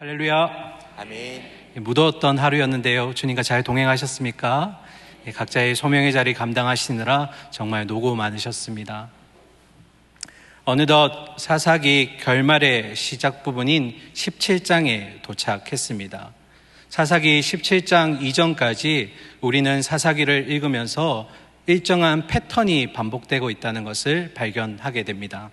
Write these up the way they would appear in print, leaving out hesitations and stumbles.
할렐루야. 아멘. 무더웠던 하루였는데요. 주님과 잘 동행하셨습니까? 각자의 소명의 자리 감당하시느라 정말 노고 많으셨습니다. 어느덧 사사기 결말의 시작 부분인 17장에 도착했습니다. 사사기 17장 이전까지 우리는 사사기를 읽으면서 일정한 패턴이 반복되고 있다는 것을 발견하게 됩니다.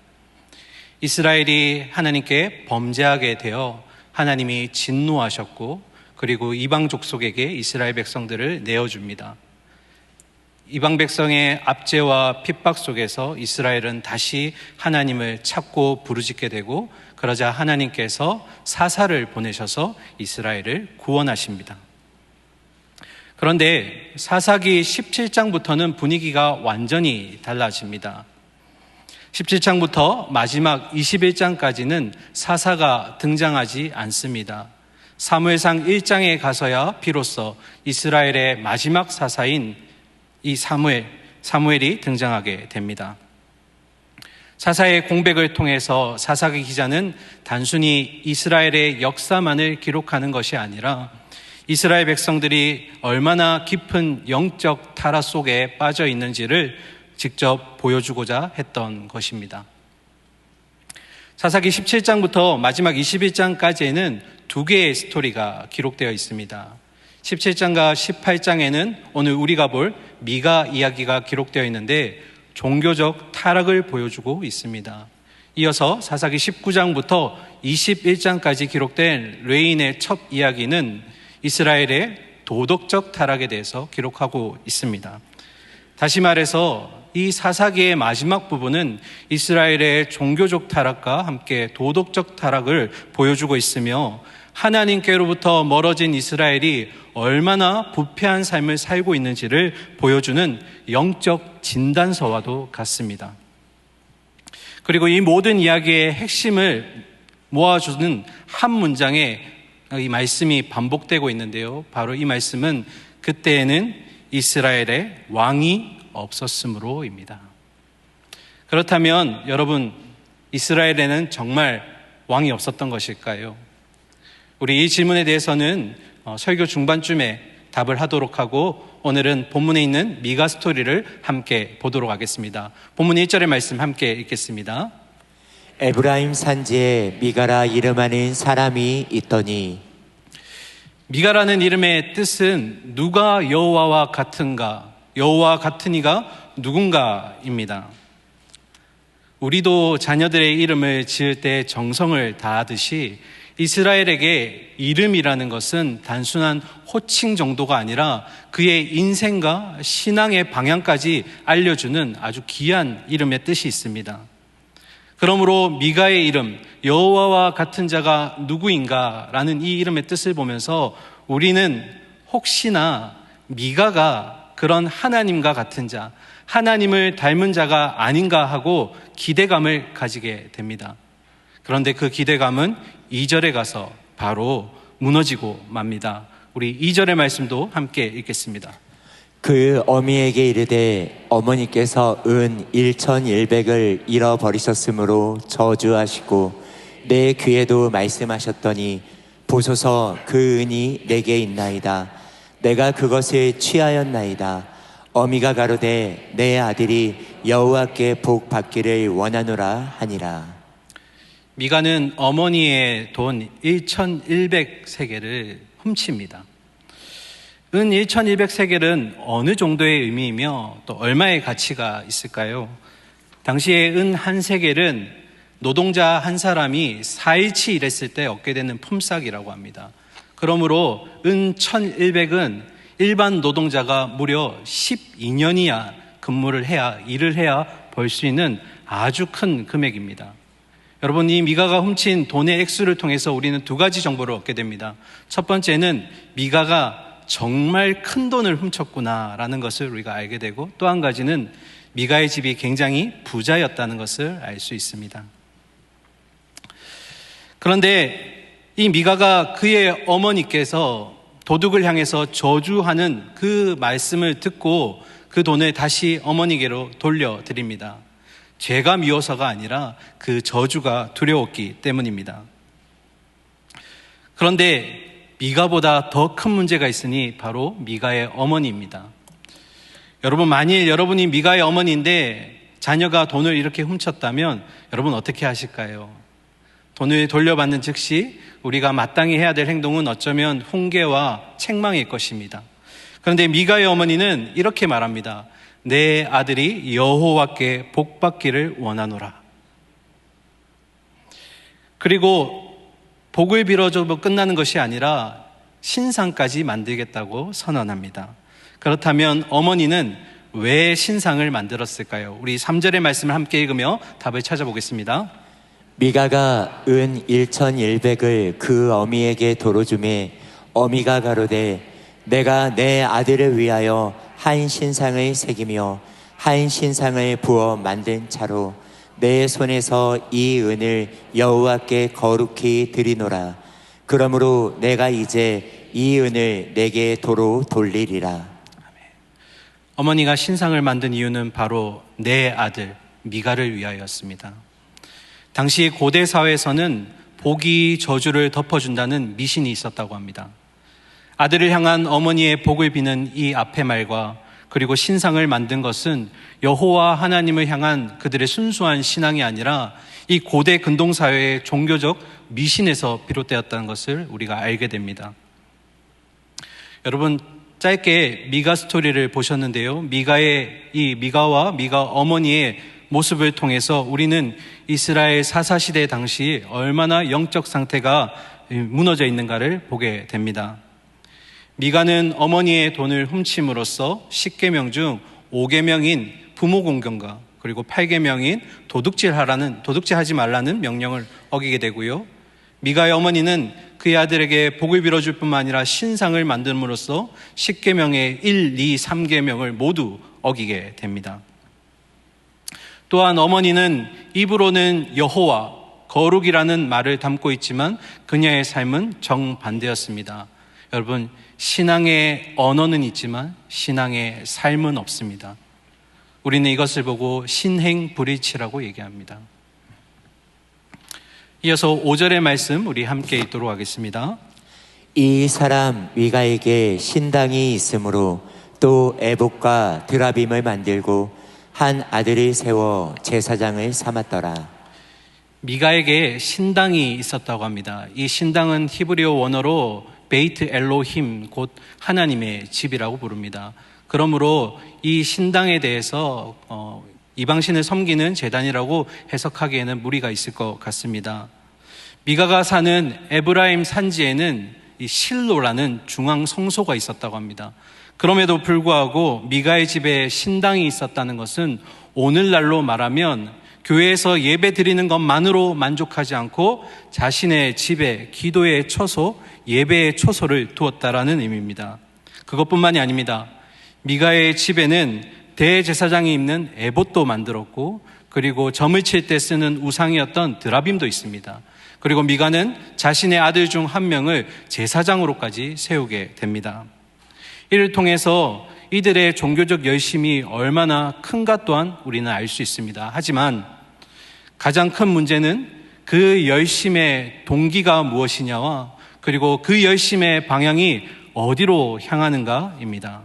이스라엘이 하나님께 범죄하게 되어 하나님이 진노하셨고, 그리고 이방 족속에게 이스라엘 백성들을 내어줍니다. 이방 백성의 압제와 핍박 속에서 이스라엘은 다시 하나님을 찾고 부르짖게 되고, 그러자 하나님께서 사사를 보내셔서 이스라엘을 구원하십니다. 그런데 사사기 17장부터는 분위기가 완전히 달라집니다. 17장부터 마지막 21장까지는 사사가 등장하지 않습니다. 사무엘상 1장에 가서야 비로소 이스라엘의 마지막 사사인 이 사무엘이 등장하게 됩니다. 사사의 공백을 통해서 사사기 기자는 단순히 이스라엘의 역사만을 기록하는 것이 아니라 이스라엘 백성들이 얼마나 깊은 영적 타락 속에 빠져 있는지를 직접 보여주고자 했던 것입니다. 사사기 17장부터 마지막 21장까지에는 두 개의 스토리가 기록되어 있습니다. 17장과 18장에는 오늘 우리가 볼 미가 이야기가 기록되어 있는데 종교적 타락을 보여주고 있습니다. 이어서 사사기 19장부터 21장까지 기록된 레인의 첫 이야기는 이스라엘의 도덕적 타락에 대해서 기록하고 있습니다. 다시 말해서 이 사사기의 마지막 부분은 이스라엘의 종교적 타락과 함께 도덕적 타락을 보여주고 있으며 하나님께로부터 멀어진 이스라엘이 얼마나 부패한 삶을 살고 있는지를 보여주는 영적 진단서와도 같습니다. 그리고 이 모든 이야기의 핵심을 모아주는 한 문장에 이 말씀이 반복되고 있는데요. 바로 이 말씀은 그때에는 이스라엘의 왕이 없었으므로입니다. 그렇다면 여러분, 이스라엘에는 정말 왕이 없었던 것일까요? 우리 이 질문에 대해서는 설교 중반쯤에 답을 하도록 하고 오늘은 본문에 있는 미가 스토리를 함께 보도록 하겠습니다. 본문 1절의 말씀 함께 읽겠습니다. 에브라임 산지에 미가라 이름하는 사람이 있더니. 미가라는 이름의 뜻은 누가 여호와와 같은가, 여호와 같은 이가 누군가입니다. 우리도 자녀들의 이름을 지을 때 정성을 다하듯이 이스라엘에게 이름이라는 것은 단순한 호칭 정도가 아니라 그의 인생과 신앙의 방향까지 알려주는 아주 귀한 이름의 뜻이 있습니다. 그러므로 미가의 이름, 여호와와 같은 자가 누구인가라는 이 이름의 뜻을 보면서 우리는 혹시나 미가가 그런 하나님과 같은 자, 하나님을 닮은 자가 아닌가 하고 기대감을 가지게 됩니다. 그런데 그 기대감은 2절에 가서 바로 무너지고 맙니다. 우리 2절의 말씀도 함께 읽겠습니다. 그 어미에게 이르되 어머니께서 은 1100을 잃어버리셨으므로 저주하시고 내 귀에도 말씀하셨더니 보소서 그 은이 내게 있나이다. 내가 그것을 취하였나이다. 어미가 가로되 내 아들이 여호와께 복 받기를 원하노라 하니라. 미가는 어머니의 돈 1100세겔을 훔칩니다. 은 1100세겔은 어느 정도의 의미이며 또 얼마의 가치가 있을까요? 당시에 은 한 세겔은 노동자 한 사람이 4일치 일했을 때 얻게 되는 품삯이라고 합니다. 그러므로 은 1100은 일반 노동자가 무려 12년이야 일을 해야 벌 수 있는 아주 큰 금액입니다. 여러분, 이 미가가 훔친 돈의 액수를 통해서 우리는 두 가지 정보를 얻게 됩니다. 첫 번째는 미가가 정말 큰 돈을 훔쳤구나라는 것을 우리가 알게 되고, 또 한 가지는 미가의 집이 굉장히 부자였다는 것을 알 수 있습니다. 그런데 이 미가가 그의 어머니께서 도둑을 향해서 저주하는 그 말씀을 듣고 그 돈을 다시 어머니께로 돌려드립니다. 죄가 미워서가 아니라 그 저주가 두려웠기 때문입니다. 그런데 미가보다 더 큰 문제가 있으니 바로 미가의 어머니입니다. 여러분, 만일 여러분이 미가의 어머니인데 자녀가 돈을 이렇게 훔쳤다면 여러분 어떻게 하실까요? 돈을 돌려받는 즉시 우리가 마땅히 해야 될 행동은 어쩌면 훈계와 책망일 것입니다. 그런데 미가의 어머니는 이렇게 말합니다. 내 아들이 여호와께 복받기를 원하노라. 그리고 복을 빌어주고 끝나는 것이 아니라 신상까지 만들겠다고 선언합니다. 그렇다면 어머니는 왜 신상을 만들었을까요? 우리 3절의 말씀을 함께 읽으며 답을 찾아보겠습니다. 미가가 은 1,100을 그 어미에게 도로 주매 어미가 가로되 내가 내 아들을 위하여 한 신상을 새기며 한 신상을 부어 만든 차로 내 손에서 이 은을 여호와께 거룩히 드리노라. 그러므로 내가 이제 이 은을 내게 도로 돌리리라. 어머니가 신상을 만든 이유는 바로 내 아들 미가를 위하였습니다. 당시 고대 사회에서는 복이 저주를 덮어준다는 미신이 있었다고 합니다. 아들을 향한 어머니의 복을 비는 이 앞의 말과 그리고 신상을 만든 것은 여호와 하나님을 향한 그들의 순수한 신앙이 아니라 이 고대 근동사회의 종교적 미신에서 비롯되었다는 것을 우리가 알게 됩니다. 여러분, 짧게 미가 스토리를 보셨는데요. 미가와 미가 어머니의 모습을 통해서 우리는 이스라엘 사사시대 당시 얼마나 영적 상태가 무너져 있는가를 보게 됩니다. 미가는 어머니의 돈을 훔침으로써 10계명 중 5계명인 부모 공경과 그리고 8계명인 도둑질하지 말라는 명령을 어기게 되고요. 미가의 어머니는 그의 아들에게 복을 빌어줄 뿐만 아니라 신상을 만듦으로써 10계명의 1, 2, 3계명을 모두 어기게 됩니다. 또한 어머니는 입으로는 여호와, 거룩이라는 말을 담고 있지만 그녀의 삶은 정반대였습니다. 여러분, 신앙의 언어는 있지만 신앙의 삶은 없습니다. 우리는 이것을 보고 신행불일치라고 얘기합니다. 이어서 5절의 말씀 우리 함께 읽도록 하겠습니다. 이 사람 미가에게 신당이 있으므로 또 에봇과 드라빔을 만들고 한 아들을 세워 제사장을 삼았더라. 미가에게 신당이 있었다고 합니다. 이 신당은 히브리어 원어로 베이트 엘로힘, 곧 하나님의 집이라고 부릅니다. 그러므로 이 신당에 대해서 이방신을 섬기는 제단이라고 해석하기에는 무리가 있을 것 같습니다. 미가가 사는 에브라임 산지에는 이 실로라는 중앙 성소가 있었다고 합니다. 그럼에도 불구하고 미가의 집에 신당이 있었다는 것은 오늘날로 말하면 교회에서 예배 드리는 것만으로 만족하지 않고 자신의 집에 기도의 처소, 예배의 처소를 두었다라는 의미입니다. 그것뿐만이 아닙니다. 미가의 집에는 대제사장이 입는 에봇도 만들었고 그리고 점을 칠 때 쓰는 우상이었던 드라빔도 있습니다. 그리고 미가는 자신의 아들 중 한 명을 제사장으로까지 세우게 됩니다. 이를 통해서 이들의 종교적 열심이 얼마나 큰가 또한 우리는 알 수 있습니다. 하지만 가장 큰 문제는 그 열심의 동기가 무엇이냐와 그리고 그 열심의 방향이 어디로 향하는가입니다.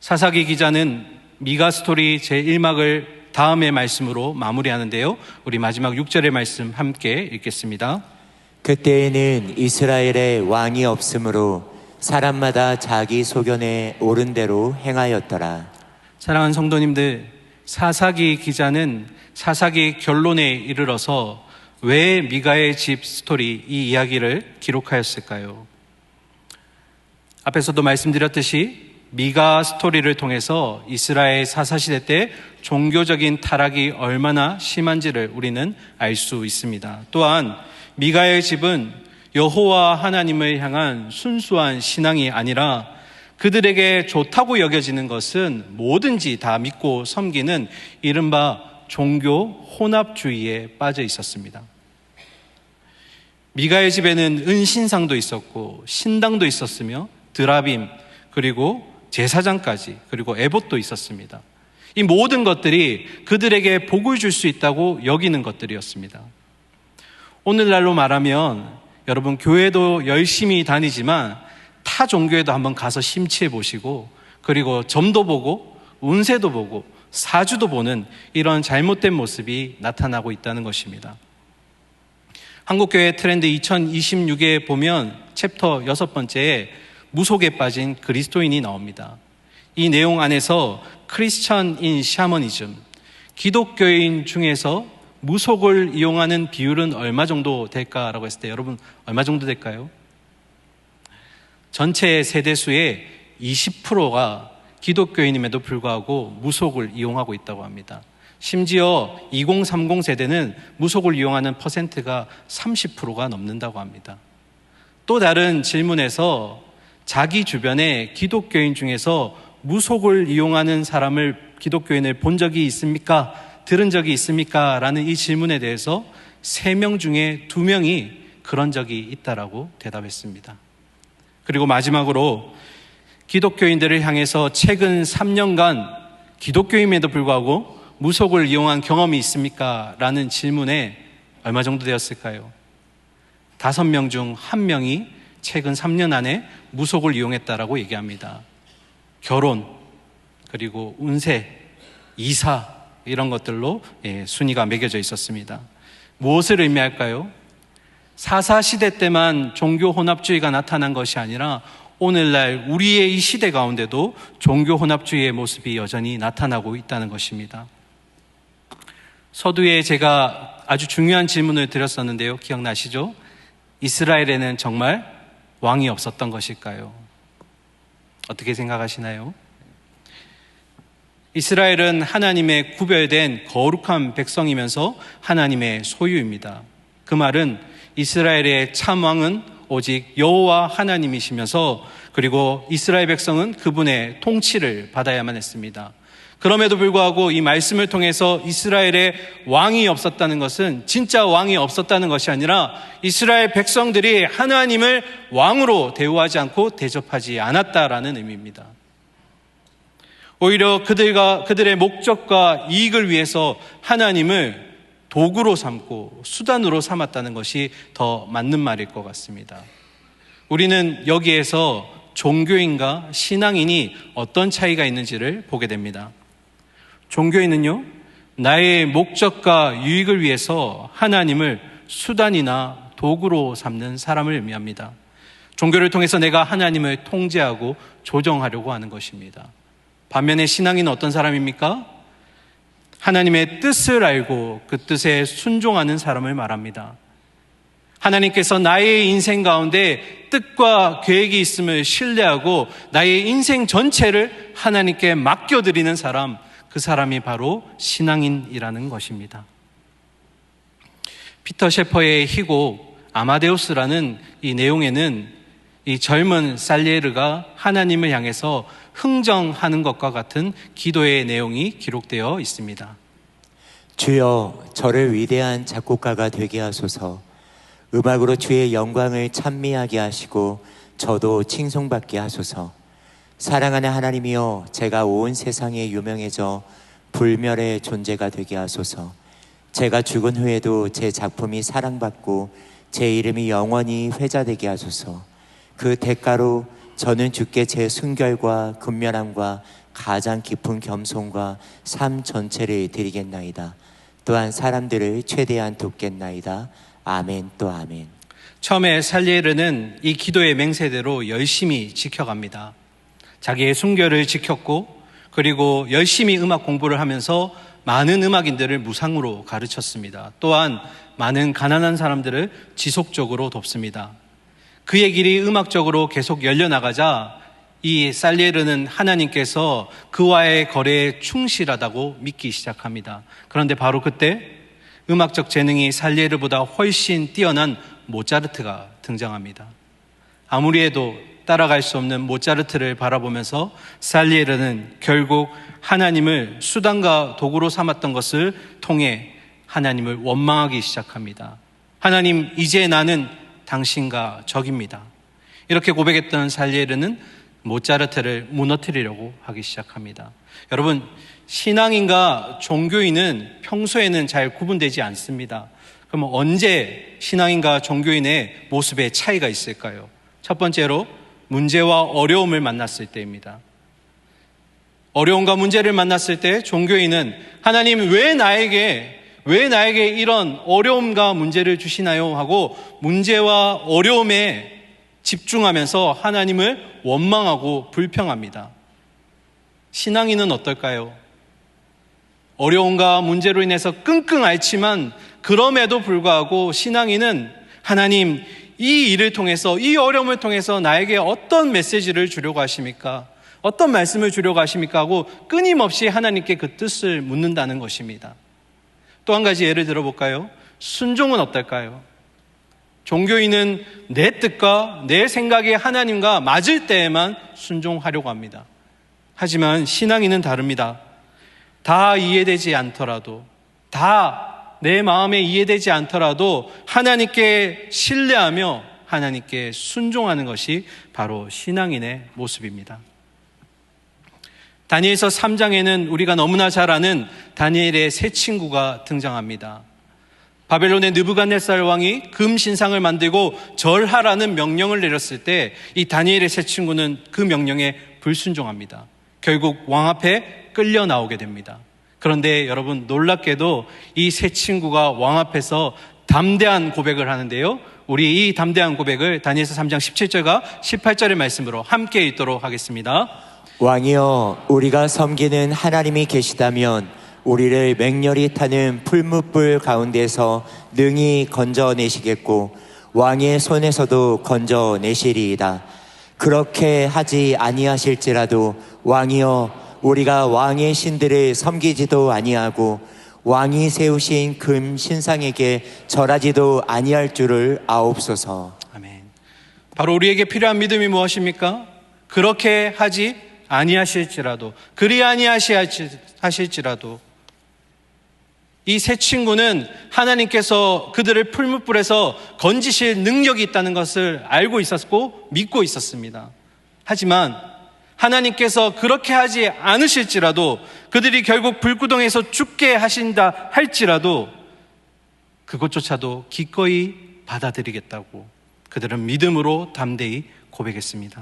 사사기 기자는 미가 스토리 제1막을 다음의 말씀으로 마무리하는데요. 우리 마지막 6절의 말씀 함께 읽겠습니다. 그때에는 이스라엘에 왕이 없으므로 사람마다 자기 소견에 옳은 대로 행하였더라. 사랑하는 성도님들, 사사기 기자는 사사기 결론에 이르러서 왜 미가의 집 스토리, 이 이야기를 기록하였을까요? 앞에서도 말씀드렸듯이 미가 스토리를 통해서 이스라엘 사사시대 때 종교적인 타락이 얼마나 심한지를 우리는 알 수 있습니다. 또한 미가의 집은 여호와 하나님을 향한 순수한 신앙이 아니라 그들에게 좋다고 여겨지는 것은 뭐든지 다 믿고 섬기는 이른바 종교 혼합주의에 빠져 있었습니다. 미가의 집에는 은신상도 있었고 신당도 있었으며 드라빔 그리고 제사장까지 그리고 에봇도 있었습니다. 이 모든 것들이 그들에게 복을 줄 수 있다고 여기는 것들이었습니다. 오늘날로 말하면 여러분 교회도 열심히 다니지만 타 종교에도 한번 가서 심취해 보시고, 그리고 점도 보고 운세도 보고 사주도 보는 이런 잘못된 모습이 나타나고 있다는 것입니다. 한국교회 트렌드 2026에 보면 챕터 6번째에 무속에 빠진 그리스도인이 나옵니다. 이 내용 안에서 크리스천 인 샤머니즘, 기독교인 중에서 무속을 이용하는 비율은 얼마 정도 될까라고 했을 때 여러분 얼마 정도 될까요? 전체 세대수의 20%가 기독교인임에도 불구하고 무속을 이용하고 있다고 합니다. 심지어 2030 세대는 무속을 이용하는 퍼센트가 30%가 넘는다고 합니다. 또 다른 질문에서 자기 주변에 기독교인 중에서 무속을 이용하는 사람을, 기독교인을 본 적이 있습니까? 들은 적이 있습니까? 라는 이 질문에 대해서 3명 중에 2명이 그런 적이 있다라고 대답했습니다. 그리고 마지막으로 기독교인들을 향해서 최근 3년간 기독교인임에도 불구하고 무속을 이용한 경험이 있습니까? 라는 질문에 얼마 정도 되었을까요? 5명 중 1명이 최근 3년 안에 무속을 이용했다라고 얘기합니다. 결혼, 그리고 운세, 이사 이런 것들로 순위가 매겨져 있었습니다. 무엇을 의미할까요? 사사시대 때만 종교 혼합주의가 나타난 것이 아니라 오늘날 우리의 이 시대 가운데도 종교 혼합주의의 모습이 여전히 나타나고 있다는 것입니다. 서두에 제가 아주 중요한 질문을 드렸었는데요. 기억나시죠? 이스라엘에는 정말 왕이 없었던 것일까요? 어떻게 생각하시나요? 이스라엘은 하나님의 구별된 거룩한 백성이면서 하나님의 소유입니다. 그 말은 이스라엘의 참 왕은 오직 여호와 하나님이시면서, 그리고 이스라엘 백성은 그분의 통치를 받아야만 했습니다. 그럼에도 불구하고 이 말씀을 통해서 이스라엘에 왕이 없었다는 것은 진짜 왕이 없었다는 것이 아니라 이스라엘 백성들이 하나님을 왕으로 대우하지 않고 대접하지 않았다라는 의미입니다. 오히려 그들의 목적과 이익을 위해서 하나님을 도구로 삼고 수단으로 삼았다는 것이 더 맞는 말일 것 같습니다. 우리는 여기에서 종교인과 신앙인이 어떤 차이가 있는지를 보게 됩니다. 종교인은요, 나의 목적과 유익을 위해서 하나님을 수단이나 도구로 삼는 사람을 의미합니다. 종교를 통해서 내가 하나님을 통제하고 조정하려고 하는 것입니다. 반면에 신앙인은 어떤 사람입니까? 하나님의 뜻을 알고 그 뜻에 순종하는 사람을 말합니다. 하나님께서 나의 인생 가운데 뜻과 계획이 있음을 신뢰하고 나의 인생 전체를 하나님께 맡겨드리는 사람, 그 사람이 바로 신앙인이라는 것입니다. 피터 셰퍼의 희곡 아마데우스라는 이 내용에는 이 젊은 살리에르가 하나님을 향해서 흥정하는 것과 같은 기도의 내용이 기록되어 있습니다. 주여, 저를 위대한 작곡가가 되게 하소서. 음악으로 주의 영광을 찬미하게 하시고 저도 칭송받게 하소서. 사랑하는 하나님이여, 제가 온 세상에 유명해져 불멸의 존재가 되게 하소서. 제가 죽은 후에도 제 작품이 사랑받고 제 이름이 영원히 회자되게 하소서. 그 대가로 저는 주께 제 순결과 근면함과 가장 깊은 겸손과 삶 전체를 드리겠나이다. 또한 사람들을 최대한 돕겠나이다. 아멘 또 아멘. 처음에 살리에르는 이 기도의 맹세대로 열심히 지켜갑니다. 자기의 순결을 지켰고, 그리고 열심히 음악 공부를 하면서 많은 음악인들을 무상으로 가르쳤습니다. 또한 많은 가난한 사람들을 지속적으로 돕습니다. 그의 길이 음악적으로 계속 열려나가자 이 살리에르는 하나님께서 그와의 거래에 충실하다고 믿기 시작합니다. 그런데 바로 그때 음악적 재능이 살리에르보다 훨씬 뛰어난 모차르트가 등장합니다. 아무리 해도 따라갈 수 없는 모차르트를 바라보면서 살리에르는 결국 하나님을 수단과 도구로 삼았던 것을 통해 하나님을 원망하기 시작합니다. 하나님, 이제 나는 당신과 적입니다. 이렇게 고백했던 살리에르는 모차르트를 무너뜨리려고 하기 시작합니다. 여러분, 신앙인과 종교인은 평소에는 잘 구분되지 않습니다. 그럼 언제 신앙인과 종교인의 모습에 차이가 있을까요? 첫 번째로 문제와 어려움을 만났을 때입니다. 어려움과 문제를 만났을 때 종교인은 하나님 왜 나에게 이런 어려움과 문제를 주시나요? 하고 문제와 어려움에 집중하면서 하나님을 원망하고 불평합니다. 신앙인은 어떨까요? 어려움과 문제로 인해서 끙끙 앓지만 그럼에도 불구하고 신앙인은 하나님 이 일을 통해서, 이 어려움을 통해서 나에게 어떤 메시지를 주려고 하십니까? 어떤 말씀을 주려고 하십니까? 하고 끊임없이 하나님께 그 뜻을 묻는다는 것입니다. 또 한 가지 예를 들어볼까요? 순종은 어떨까요? 종교인은 내 뜻과 내 생각이 하나님과 맞을 때에만 순종하려고 합니다. 하지만 신앙인은 다릅니다. 다 이해되지 않더라도, 다 내 마음에 이해되지 않더라도 하나님께 신뢰하며 하나님께 순종하는 것이 바로 신앙인의 모습입니다. 다니엘서 3장에는 우리가 너무나 잘 아는 다니엘의 세 친구가 등장합니다. 바벨론의 느부갓네살 왕이 금 신상을 만들고 절하라는 명령을 내렸을 때 이 다니엘의 세 친구는 그 명령에 불순종합니다. 결국 왕 앞에 끌려 나오게 됩니다. 그런데 여러분 놀랍게도 이 세 친구가 왕 앞에서 담대한 고백을 하는데요. 우리 이 담대한 고백을 다니엘서 3장 17절과 18절의 말씀으로 함께 읽도록 하겠습니다. 왕이여, 우리가 섬기는 하나님이 계시다면 우리를 맹렬히 타는 풀무불 가운데서 능히 건져내시겠고 왕의 손에서도 건져내시리이다. 그렇게 하지 아니하실지라도 왕이여, 우리가 왕의 신들을 섬기지도 아니하고 왕이 세우신 금 신상에게 절하지도 아니할 줄을 아옵소서. 아멘. 바로 우리에게 필요한 믿음이 무엇입니까? 그렇게 하지 아니하실지라도, 그리 아니하실지라도. 이 세 친구는 하나님께서 그들을 풀무불에서 건지실 능력이 있다는 것을 알고 있었고 믿고 있었습니다. 하지만 하나님께서 그렇게 하지 않으실지라도, 그들이 결국 불구덩이에서 죽게 하신다 할지라도 그것조차도 기꺼이 받아들이겠다고 그들은 믿음으로 담대히 고백했습니다.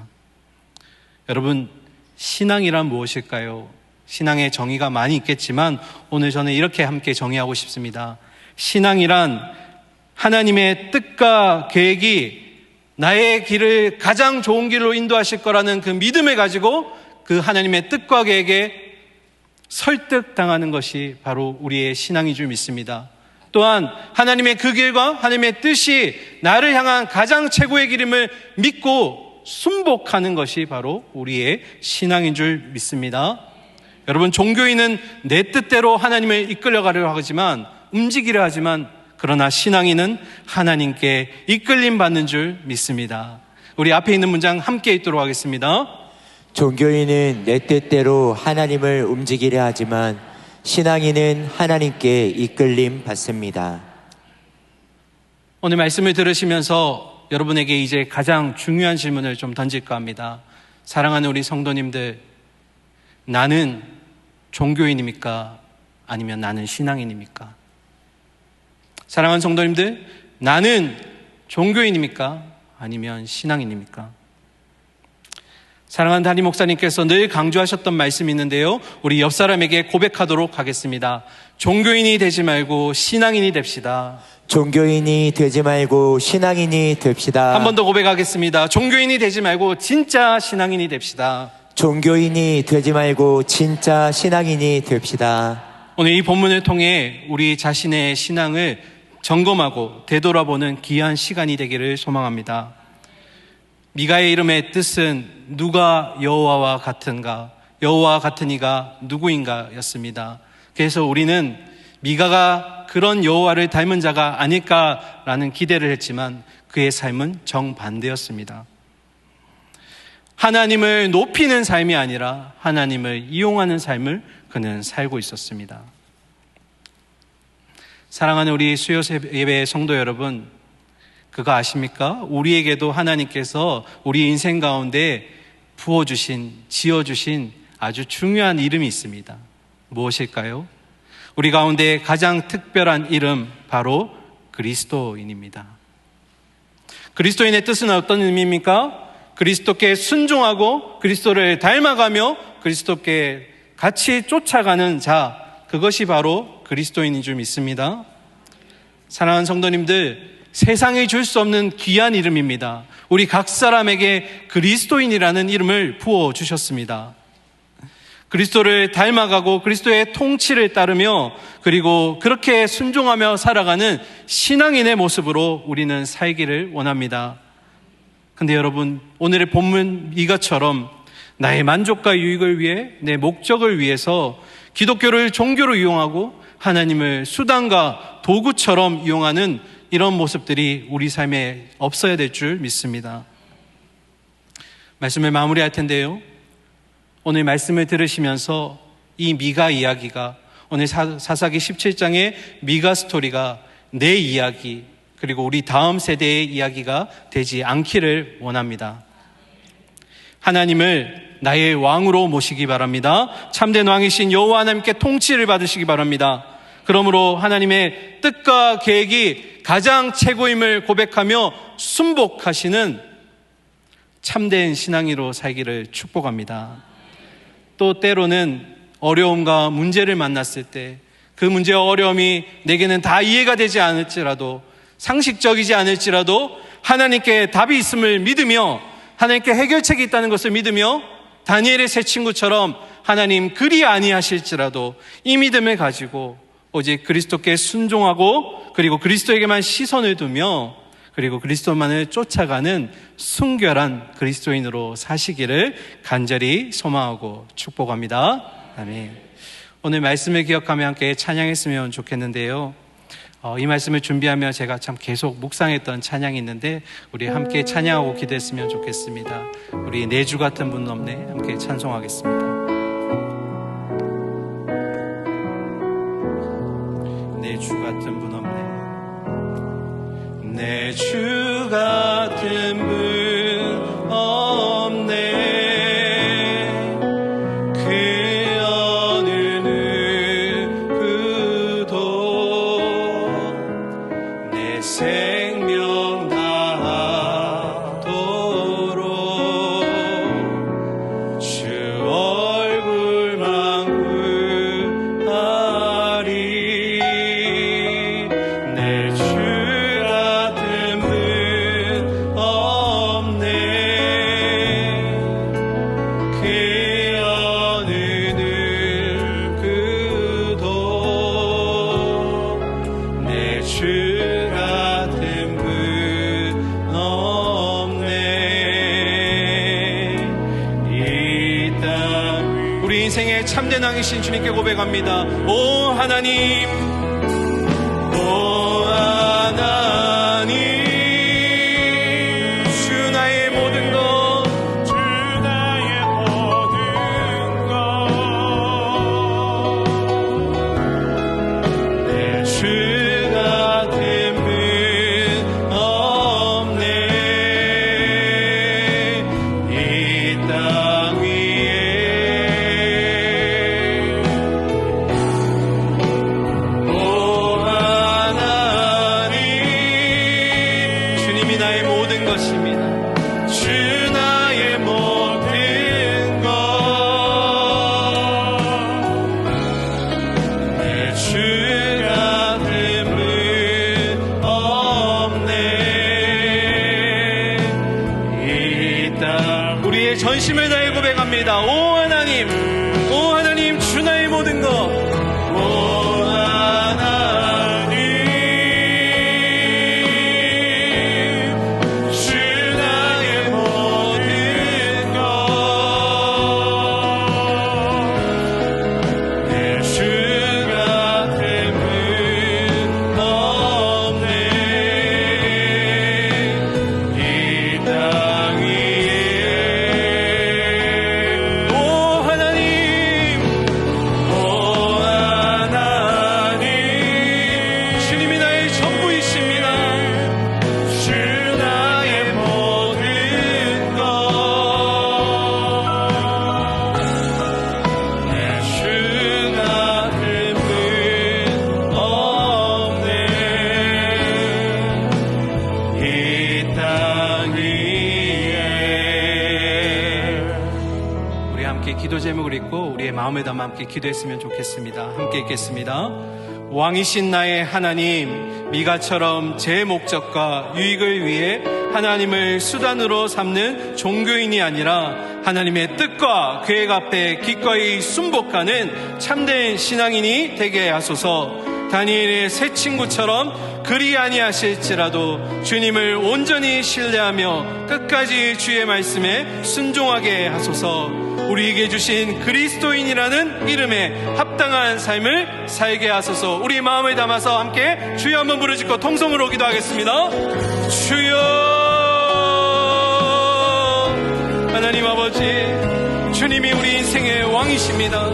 여러분, 신앙이란 무엇일까요? 신앙의 정의가 많이 있겠지만 오늘 저는 이렇게 함께 정의하고 싶습니다. 신앙이란 하나님의 뜻과 계획이 나의 길을 가장 좋은 길로 인도하실 거라는 그 믿음을 가지고 그 하나님의 뜻과 계획에 설득당하는 것이 바로 우리의 신앙인 줄 믿습니다. 또한 하나님의 그 길과 하나님의 뜻이 나를 향한 가장 최고의 길임을 믿고 순복하는 것이 바로 우리의 신앙인 줄 믿습니다. 여러분, 종교인은 내 뜻대로 하나님을 이끌려가려고 하지만, 움직이려 하지만, 그러나 신앙인은 하나님께 이끌림 받는 줄 믿습니다. 우리 앞에 있는 문장 함께 읽도록 하겠습니다. 종교인은 내 뜻대로 하나님을 움직이려 하지만 신앙인은 하나님께 이끌림 받습니다. 오늘 말씀을 들으시면서 여러분에게 이제 가장 중요한 질문을 좀 던질까 합니다. 사랑하는 우리 성도님들, 나는 종교인입니까? 아니면 나는 신앙인입니까? 사랑하는 성도님들, 나는 종교인입니까? 아니면 신앙인입니까? 사랑하는 담임 목사님께서 늘 강조하셨던 말씀이 있는데요. 우리 옆 사람에게 고백하도록 하겠습니다. 종교인이 되지 말고 신앙인이 됩시다. 종교인이 되지 말고 신앙인이 됩시다. 한 번 더 고백하겠습니다. 종교인이 되지 말고 진짜 신앙인이 됩시다. 종교인이 되지 말고 진짜 신앙인이 됩시다. 오늘 이 본문을 통해 우리 자신의 신앙을 점검하고 되돌아보는 귀한 시간이 되기를 소망합니다. 미가의 이름의 뜻은 누가 여호와와 같은가, 여호와와 같은 이가 누구인가 였습니다. 그래서 우리는 미가가 그런 여호와를 닮은 자가 아닐까라는 기대를 했지만 그의 삶은 정반대였습니다. 하나님을 높이는 삶이 아니라 하나님을 이용하는 삶을 그는 살고 있었습니다. 사랑하는 우리 수요 예배 성도 여러분, 그거 아십니까? 우리에게도 하나님께서 우리 인생 가운데 부어주신, 지어주신 아주 중요한 이름이 있습니다. 무엇일까요? 우리 가운데 가장 특별한 이름, 바로 그리스도인입니다. 그리스도인의 뜻은 어떤 의미입니까? 그리스도께 순종하고 그리스도를 닮아가며 그리스도께 같이 쫓아가는 자, 그것이 바로 그리스도인인 줄 믿습니다. 사랑하는 성도님들, 세상이 줄 수 없는 귀한 이름입니다. 우리 각 사람에게 그리스도인이라는 이름을 부어주셨습니다. 그리스도를 닮아가고 그리스도의 통치를 따르며 그리고 그렇게 순종하며 살아가는 신앙인의 모습으로 우리는 살기를 원합니다. 근데 여러분, 오늘의 본문 미가처럼 나의 만족과 유익을 위해, 내 목적을 위해서 기독교를 종교로 이용하고 하나님을 수단과 도구처럼 이용하는 이런 모습들이 우리 삶에 없어야 될 줄 믿습니다. 말씀을 마무리할 텐데요, 오늘 말씀을 들으시면서 이 미가 이야기가, 오늘 사사기 17장의 미가 스토리가 내 이야기, 그리고 우리 다음 세대의 이야기가 되지 않기를 원합니다. 하나님을 나의 왕으로 모시기 바랍니다. 참된 왕이신 여호와 하나님께 통치를 받으시기 바랍니다. 그러므로 하나님의 뜻과 계획이 가장 최고임을 고백하며 순복하시는 참된 신앙인으로 살기를 축복합니다. 또 때로는 어려움과 문제를 만났을 때 그 문제와 어려움이 내게는 다 이해가 되지 않을지라도, 상식적이지 않을지라도 하나님께 답이 있음을 믿으며 하나님께 해결책이 있다는 것을 믿으며 다니엘의 세 친구처럼 하나님 그리 아니하실지라도 이 믿음을 가지고 오직 그리스도께 순종하고 그리고 그리스도에게만 시선을 두며 그리고 그리스도만을 쫓아가는 순결한 그리스도인으로 사시기를 간절히 소망하고 축복합니다. 아멘. 오늘 말씀을 기억하며 함께 찬양했으면 좋겠는데요, 이 말씀을 준비하며 제가 참 계속 묵상했던 찬양이 있는데 우리 함께 찬양하고 기도했으면 좋겠습니다. 우리 내 주 같은 분 없네, 함께 찬송하겠습니다. 내 주 같은 분 없네, 내 주 같은 분 없네, 생명 다하도록 주 얼굴만 구하리, 내 주 같은 분 없네, 그 어느 누구도 내 주 인생의 참된 왕이신 주님께 고백합니다. 오 하나님, 오 하나님, 주 나의 모든 것, 주 나의 모든 것, 내 주 같은 분 없네, 이 땅 위에 전심을 다해 고백합니다. 오 하나님, 오 하나님, 주 나의 모든 것, 오 하나님, 주 나의 모든 것, 내 주 같은 분 없네, 이 땅 위에 오 하나님, 오 함께 기도 제목을 읽고 우리의 마음에 담아 함께 기도했으면 좋겠습니다. 함께 읽겠습니다. 왕이신 나의 하나님, 미가처럼 제 목적과 유익을 위해 하나님을 수단으로 삼는 종교인이 아니라 하나님의 뜻과 계획 앞에 기꺼이 순복하는 참된 신앙인이 되게 하소서. 다니엘의 새 친구처럼 그리 아니하실지라도 주님을 온전히 신뢰하며 끝까지 주의 말씀에 순종하게 하소서. 우리에게 주신 그리스도인이라는 이름에 합당한 삶을 살게 하소서. 우리 마음을 담아서 함께 주여 한번 부르짖고 통성으로 기도하겠습니다. 주여. 하나님 아버지, 주님이 우리 인생의 왕이십니다.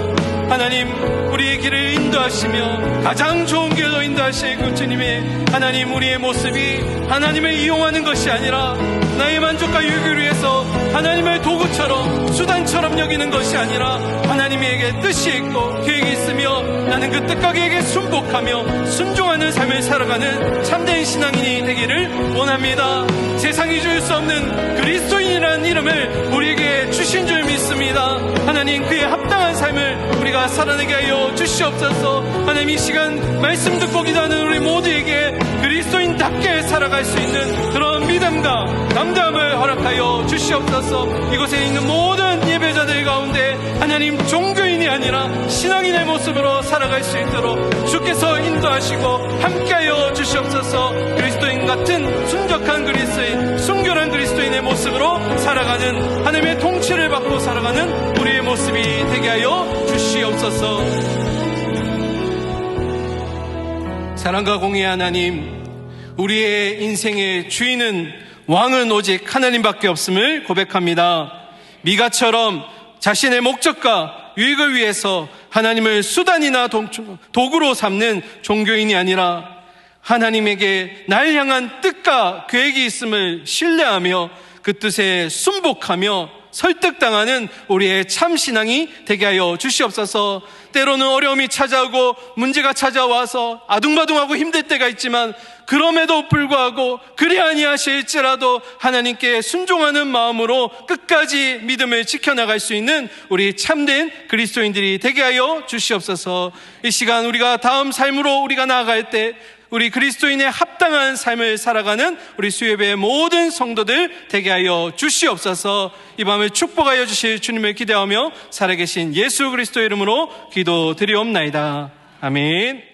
하나님, 우리의 길을 인도하시며 가장 좋은 길로 인도하실 그 주님의 하나님, 우리의 모습이 하나님을 이용하는 것이 아니라 나의 만족과 유익을 위해서 하나님을 도구처럼 수단처럼 여기는 것이 아니라 하나님에게 뜻이 있고 계획이 있으며 나는 그 뜻과 계획에 순복하며 순종하는 삶을 살아가는 참된 신앙인이 되기를 원합니다. 세상이 줄 수 없는 그리스도인이라는 이름을 우리에게 주신 줄 믿습니다. 하나님, 그의 합당한 삶을 우리가 살아내게 하여 주시옵소서. 하나님, 이 시간 말씀 듣고 기도하는 우리 모두에게 그리스도인답게 살아갈 수 있는 그런 믿음과 담대함을 허락하여 주시옵소서. 이곳에 있는 모든 예배자들 가운데 하나님, 종교인이 아니라 신앙인의 모습으로 살아갈 수 있도록 주께서 인도하시고 함께하여 주시옵소서. 그리스도인 같은 순적한 그리스도인, 순결한 그리스도인의 모습으로 살아가는, 하나님의 통치를 받고 살아가는 우리의 모습이 되게 하여 주시옵소서. 사랑과 공의의 하나님, 우리의 인생의 주인은, 왕은 오직 하나님밖에 없음을 고백합니다. 미가처럼 자신의 목적과 유익을 위해서 하나님을 수단이나 도구로 삼는 종교인이 아니라 하나님에게 날 향한 뜻과 계획이 있음을 신뢰하며 그 뜻에 순복하며 설득당하는 우리의 참신앙이 되게 하여 주시옵소서. 때로는 어려움이 찾아오고 문제가 찾아와서 아둥바둥하고 힘들 때가 있지만 그럼에도 불구하고 그리 아니하실지라도 하나님께 순종하는 마음으로 끝까지 믿음을 지켜나갈 수 있는 우리 참된 그리스도인들이 되게 하여 주시옵소서. 이 시간 우리가 다음 삶으로 우리가 나아갈 때 우리 그리스도인의 합당한 삶을 살아가는 우리 수협의 모든 성도들 되게 하여 주시옵소서. 이 밤을 축복하여 주실 주님을 기대하며 살아계신 예수 그리스도의 이름으로 기도드리옵나이다. 아멘.